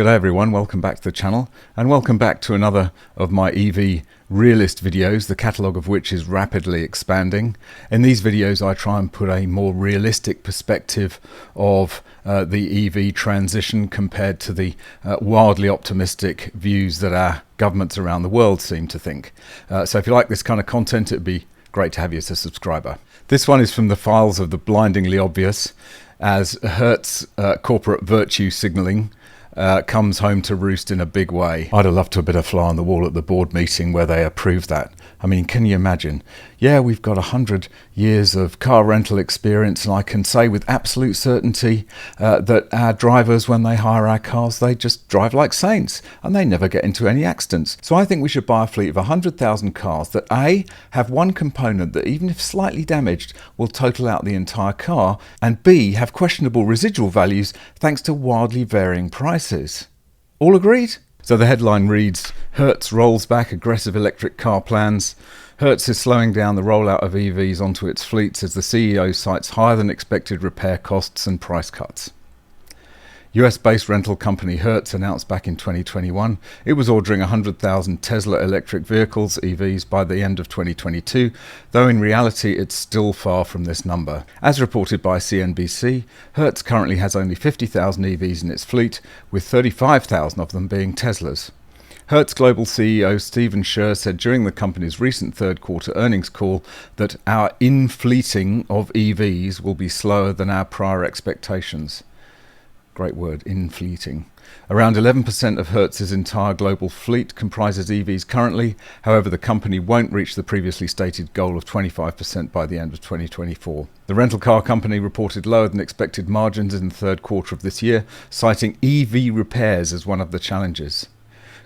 G'day everyone, welcome back to the channel and welcome back to another of my EV realist videos, the catalogue of which is rapidly expanding. In these videos I try and put a more realistic perspective of the EV transition compared to the wildly optimistic views that our governments around the world seem to think. So if you like this kind of content, it would be great to have you as a subscriber. This one is from the files of the blindingly obvious as Hertz corporate virtue signalling comes home to roost in a big way. I'd have loved to have been a fly on the wall at the board meeting where they approved that. I mean, can you imagine? Yeah, we've got 100 years of car rental experience, and I can say with absolute certainty that our drivers, when they hire our cars, they just drive like saints and they never get into any accidents. So I think we should buy a fleet of 100,000 cars that A, have one component that even if slightly damaged will total out the entire car, and B, have questionable residual values thanks to wildly varying prices. All agreed? So the headline reads, Hertz rolls back aggressive electric car plans. Hertz is slowing down the rollout of EVs onto its fleets as the CEO cites higher than expected repair costs and price cuts. US-based rental company Hertz announced back in 2021 it was ordering 100,000 Tesla electric vehicles, EVs, by the end of 2022, though in reality it's still far from this number. As reported by CNBC, Hertz currently has only 50,000 EVs in its fleet, with 35,000 of them being Teslas. Hertz Global CEO Stephen Scherr said during the company's recent third quarter earnings call that our in-fleeting of EVs will be slower than our prior expectations. Great word, in-fleeting. Around 11% of Hertz's entire global fleet comprises EVs currently. However, the company won't reach the previously stated goal of 25% by the end of 2024. The rental car company reported lower than expected margins in the third quarter of this year, citing EV repairs as one of the challenges.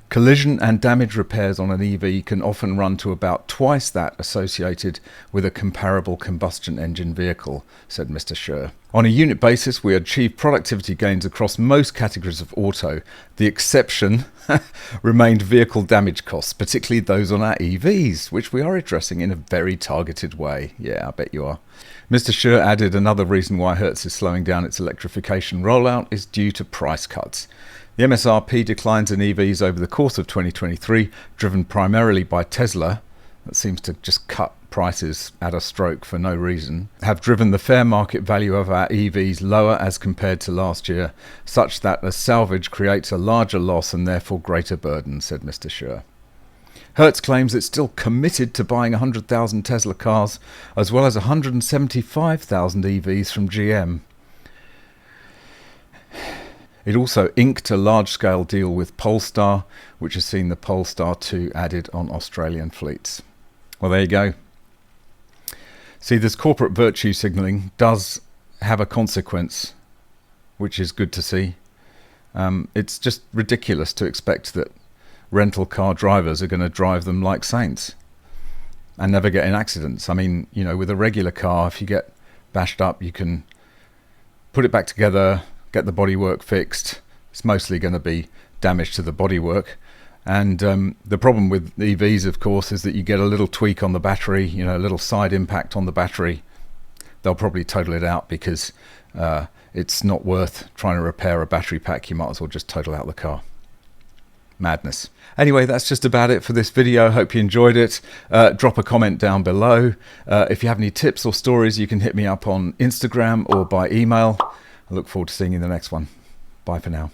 Collision and damage repairs on an EV can often run to about twice that associated with a comparable combustion engine vehicle, said Mr. Scherr. On a unit basis, we achieved productivity gains across most categories of auto. The exception remained vehicle damage costs, particularly those on our EVs, which we are addressing in a very targeted way. Yeah, I bet you are. Mr. Scherr added another reason why Hertz is slowing down its electrification rollout is due to price cuts. The MSRP declines in EVs over the course of 2023, driven primarily by Tesla, that seems to just cut prices at a stroke for no reason, have driven the fair market value of our EVs lower as compared to last year, such that a salvage creates a larger loss and therefore greater burden, said Mr. Scherr. Hertz claims it's still committed to buying 100,000 Tesla cars, as well as 175,000 EVs from GM. It also inked a large-scale deal with Polestar, which has seen the Polestar 2 added on Australian fleets. Well, there you go. See, this corporate virtue signalling does have a consequence, which is good to see. It's just ridiculous to expect that rental car drivers are going to drive them like saints and never get in accidents. I mean, you know, with a regular car, if you get bashed up, you can put it back together, get the bodywork fixed. It's mostly going to be damage to the bodywork. And the problem with EVs, of course, is that you get a little tweak on the battery, you know, a little side impact on the battery. They'll probably total it out because it's not worth trying to repair a battery pack. You might as well just total out the car. Madness. Anyway, that's just about it for this video. Hope you enjoyed it. Drop a comment down below. If you have any tips or stories, you can hit me up on Instagram or by email. I look forward to seeing you in the next one. Bye for now.